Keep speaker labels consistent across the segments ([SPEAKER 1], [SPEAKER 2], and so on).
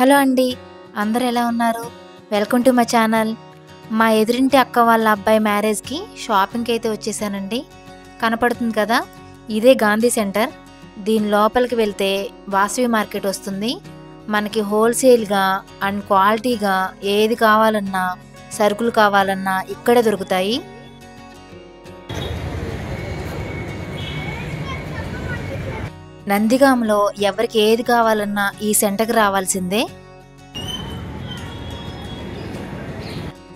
[SPEAKER 1] Hello అండి, అందరూ ఎలా ఉన్నారు? Welcome to my channel. మా ఎదురింటి అక్క వాళ్ళ అబ్బాయి మ్యారేజ్కి షాపింగ్కి అయితే వచ్చేసానండి. కనపడుతుంది కదా, ఇదే గాంధీ సెంటర్. దీని లోపలికి వెళ్తే వాసవి మార్కెట్ వస్తుంది. మనకి హోల్సేల్గా అండ్ క్వాలిటీగా ఏది కావాలన్నా, సరుకులు కావాలన్నా ఇక్కడే దొరుకుతాయి. నందిగాంలో ఎవరికి ఏది కావాలన్నా ఈ సెంటర్కి రావాల్సిందే.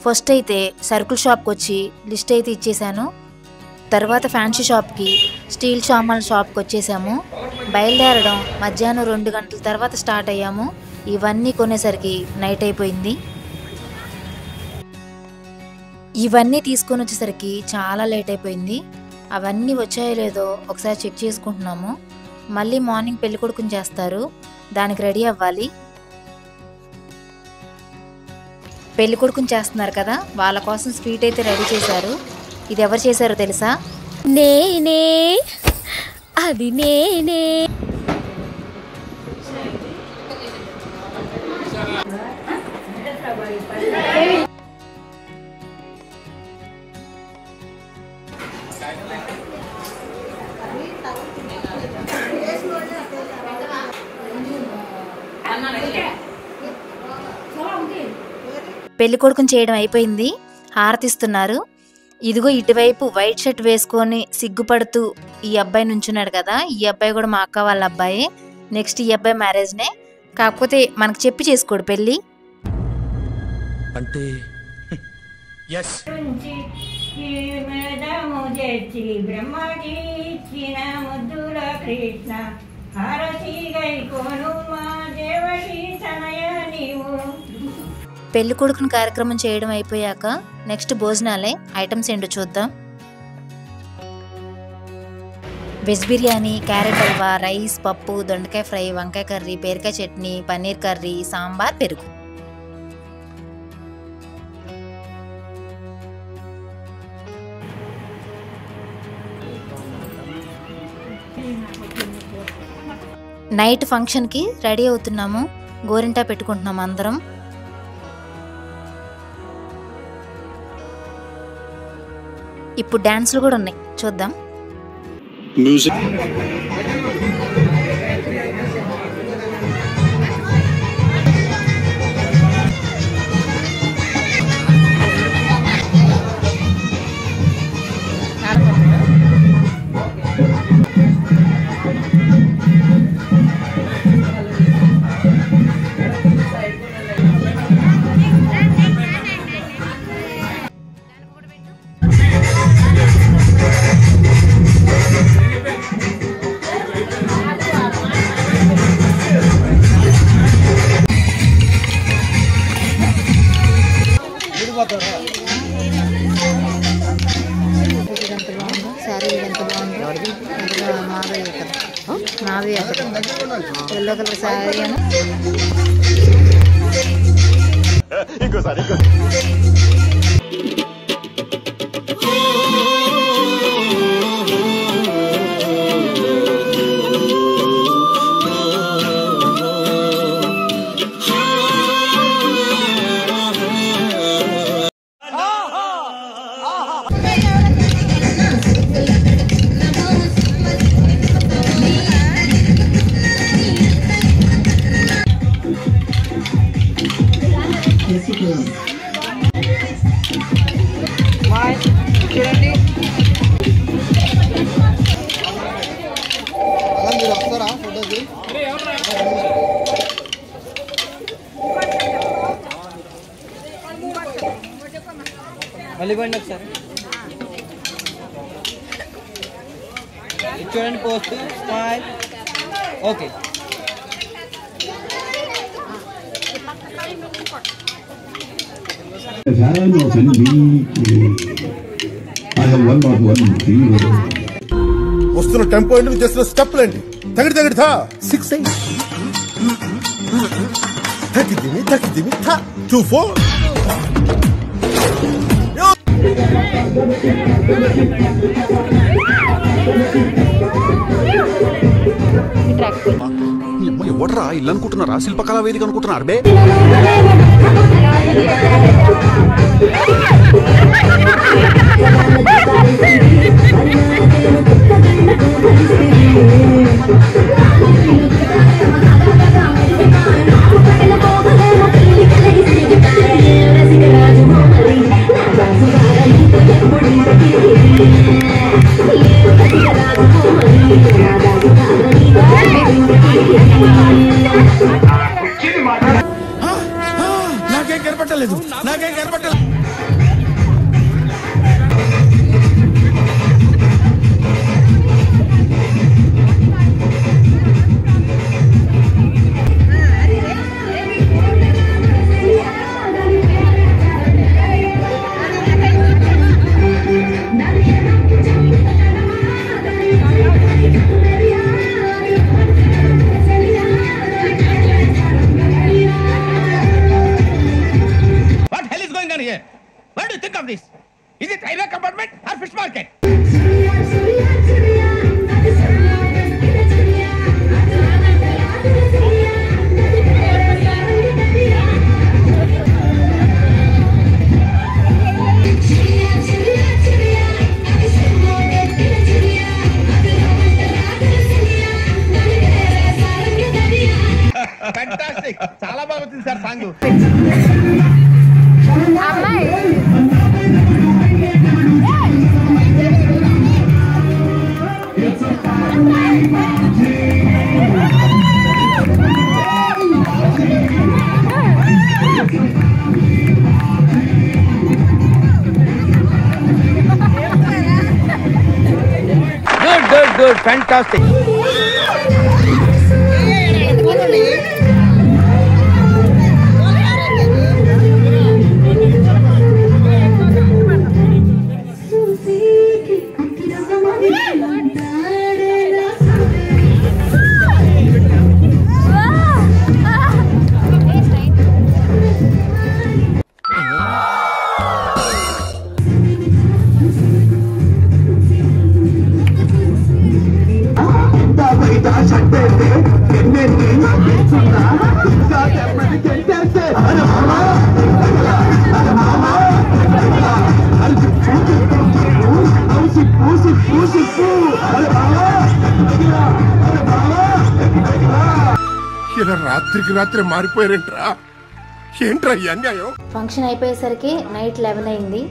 [SPEAKER 1] ఫస్ట్ అయితే సరుకుల షాప్కి వచ్చి లిస్ట్ అయితే ఇచ్చేసాను. తర్వాత ఫ్యాన్సీ షాప్కి, స్టీల్ సామాన్ల షాప్కి వచ్చేసాము. బయలుదేరడం మధ్యాహ్నం 2 గంటల తర్వాత స్టార్ట్ అయ్యాము. ఇవన్నీ కొనేసరికి నైట్ అయిపోయింది. ఇవన్నీ తీసుకొని వచ్చేసరికి చాలా లేట్ అయిపోయింది. అవన్నీ వచ్చాయో లేదో ఒకసారి చెక్ చేసుకుంటున్నాము. మళ్ళీ మార్నింగ్ పెళ్లి కొడుకుని చేస్తారు, దానికి రెడీ అవ్వాలి. పెళ్లి కొడుకుని చేస్తున్నారు కదా, వాళ్ళ కోసం స్వీట్ అయితే రెడీ చేశారు. ఇది ఎవరు చేశారో తెలుసా?
[SPEAKER 2] నేనే, అది నేనే.
[SPEAKER 1] పెళ్లి కొడుకుని చేయడం అయిపోయింది, హారతిస్తున్నారు. ఇదిగో ఇటువైపు వైట్ షర్ట్ వేసుకొని సిగ్గుపడుతూ ఈ అబ్బాయి నుంచున్నాడు కదా, ఈ అబ్బాయి కూడా మా అక్క వాళ్ళ అబ్బాయి. నెక్స్ట్ ఈ అబ్బాయి మ్యారేజ్నే, కాకపోతే మనకు చెప్పి చేసుకోడు పెళ్ళి.
[SPEAKER 3] అంటే
[SPEAKER 1] పెళ్లి కొడుకుని కార్యక్రమం చేయడం అయిపోయాక నెక్స్ట్ భోజనాలే. ఐటమ్స్ ఏంటో చూద్దాం. Veg biryani, carrot halwa, rice, పప్పు, దొండకాయ ఫ్రై, వంకాయ కర్రీ, బీరకాయ చట్నీ, పన్నీర్ కర్రీ, సాంబార్, పెరుగు. నైట్ ఫంక్షన్కి రెడీ అవుతున్నాము. గోరింటా పెట్టుకుంటున్నాము అందరం. ఇప్పుడు డాన్స్లు కూడా ఉన్నాయి, చూద్దాం. మ్యూజిక్. ఎల్లో కలర్ శారీ అని ఇంకోసారి.
[SPEAKER 4] చూడండి, మీరు వస్తారా ఫోటోకి? మళ్ళీ బండి ఒకసారి చూడండి, పోస్ట్ స్మైల్. ఓకే,
[SPEAKER 3] వస్తున్న టెంపో ఎందుకు చేస్తున్న స్టెప్లు ఏంటి? తగిడి తగిడి థా 6 8 తగ్గిదిమి 2 4.
[SPEAKER 5] ఎవడరా ఇల్లు అనుకుంటున్నారా శిల్పకళా వేదిక అనుకుంటున్నారు బే
[SPEAKER 3] నాకేం కనపట్టలేదు
[SPEAKER 6] What do you think of this? Is it railway compartment or fish market? Fantastic! చాలా బాగా వచ్చింది సార్ సాంగ్. Good, fantastic.
[SPEAKER 3] ఇలా రాత్రికి రాత్రి మారిపోయారేంట్రా ఏంట్రా ఈ అన్యాయం
[SPEAKER 1] ఫంక్షన్ అయిపోయేసరికి నైట్ 11 అయింది.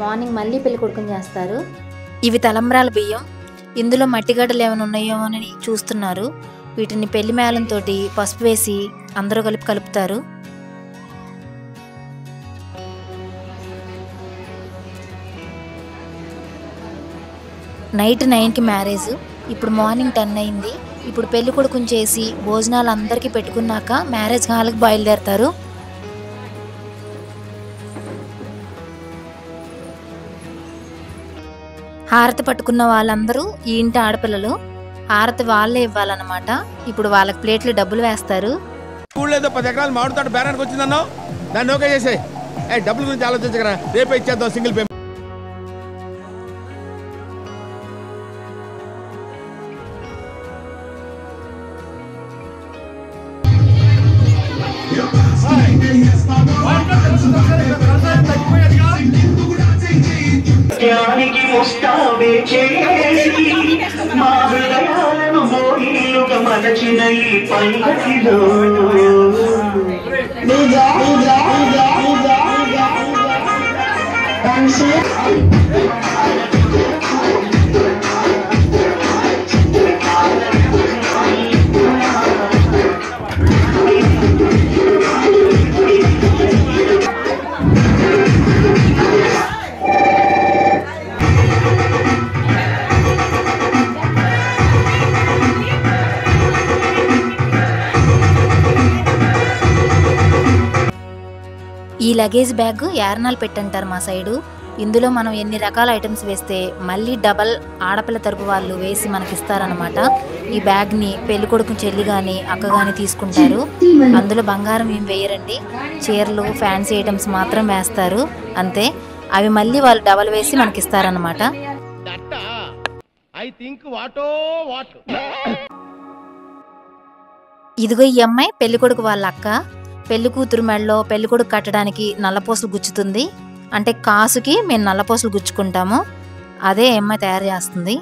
[SPEAKER 1] మార్నింగ్ మళ్ళీ పెళ్లి కొడుకుని చేస్తారు. ఇవి తలంబ్రాల బియ్యం. ఇందులో మట్టిగడ్డలు ఏమైనా ఉన్నాయో అని చూస్తున్నారు. వీటిని పెళ్లి మేళంతో పసుపు వేసి అందరూ కలుపుతారు. నైట్ 9కి మ్యారేజ్. ఇప్పుడు మార్నింగ్ 10 అయింది. ఇప్పుడు పెళ్లి కొడుకుని చేసి భోజనాలు అందరికీ పెట్టుకున్నాక మ్యారేజ్ హాల్కి బయలుదేరతారు. హారతి పట్టుకున్న వాళ్ళందరూ ఈ ఇంటి ఆడపిల్లలు. హారతి వాళ్ళే ఇవ్వాలన్నమాట. ఇప్పుడు వాళ్ళకి ప్లేట్లు డబ్బులు వేస్తారు.
[SPEAKER 6] స్కూల్లో 10 ఎకరాలు మామిడి తోట బేరానికి వచ్చిందన్నావు, దాన్ని ఓకే చేసే. డబ్బుల గురించి ఆలోచించగరా, రేపే ఇచ్చేద్దాం సింగిల్ పేమెంట్.
[SPEAKER 7] ముస్తాబే చేసి మా హృదయాలను మోహిలుగా మలచిన ఈ పల్లకిలో
[SPEAKER 1] ఈ లగేజ్ బ్యాగ్ యార్నాలు పెట్టంటారు మా సైడు. ఇందులో మనం ఎన్ని రకాల ఐటమ్స్ వేస్తే మళ్ళీ డబల్ ఆడపిల్ల తరపు వాళ్ళు వేసి మనకిస్తారనమాట. ఈ బ్యాగ్ని పెళ్లి కొడుకు చెల్లి కానీ అక్క కానీ తీసుకుంటారు. అందులో బంగారం ఏం వేయరండి, చీరలు ఫ్యాన్సీ ఐటమ్స్ మాత్రం వేస్తారు అంతే. అవి మళ్ళీ వాళ్ళు డబల్ వేసి మనకిస్తారనమాట. ఇదిగో ఈ అమ్మాయి పెళ్ళికొడుకు వాళ్ళ అక్క. పెళ్లి కూతురు మెడలో పెళ్ళికొడుకు కట్టడానికి నల్లపూసలు గుచ్చుతుంది. అంటే కాసుకి మేము నల్లపూసలు గుచ్చుకుంటాము. అదే అమ్మాయి తయారు చేస్తుంది.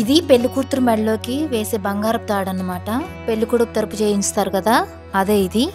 [SPEAKER 1] ఇది పెళ్లి కూతురు మెడలోకి వేసే బంగారపు తాడు అన్నమాట. పెళ్లి కొడుకు తరపు చేయించుతారు కదా, అదే ఇది.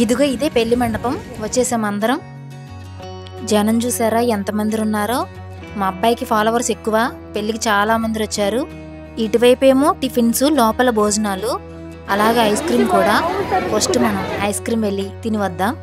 [SPEAKER 1] ఇదిగో ఇదే పెళ్లి మండపం. వచ్చేసాం అందరం. జనం చూసారా ఎంతమంది ఉన్నారో. మా అబ్బాయికి ఫాలోవర్స్ ఎక్కువ. పెళ్లికి చాలా మంది వచ్చారు. ఇటువైపు ఏమో టిఫిన్స్, లోపల భోజనాలు, అలాగే ఐస్ క్రీమ్ కూడా. ఫస్ట్ మనం ఐస్ క్రీమ్ వెళ్ళి తిని వద్దాం.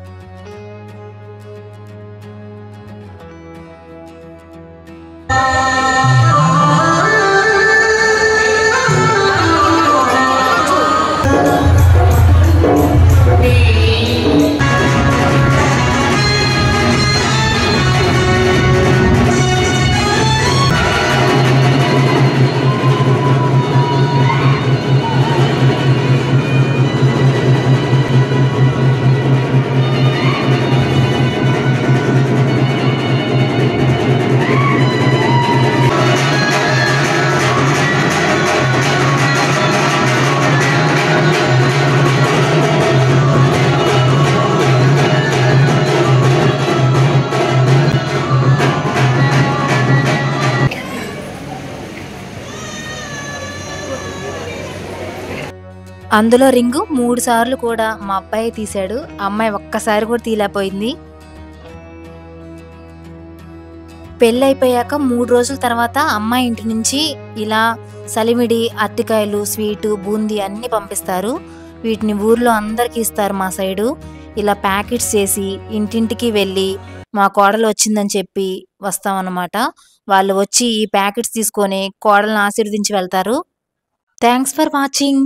[SPEAKER 1] అందులో రింగు 3 సార్లు కూడా మా అబ్బాయి తీశాడు. అమ్మాయి ఒక్కసారి కూడా తీలేకపోయింది. పెళ్ళి అయిపోయాక 3 రోజుల తర్వాత అమ్మాయి ఇంటి నుంచి ఇలా సలిమిడి, అరటికాయలు, స్వీటు, బూందీ అన్నీ పంపిస్తారు. వీటిని ఊర్లో అందరికీ ఇస్తారు. మా సైడు ఇలా ప్యాకెట్స్ చేసి ఇంటింటికి వెళ్ళి మా కోడలు వచ్చిందని చెప్పి వస్తామన్నమాట. వాళ్ళు వచ్చి ఈ ప్యాకెట్స్ తీసుకొని కోడలను ఆశీర్వదించి వెళ్తారు. Thanks for watching.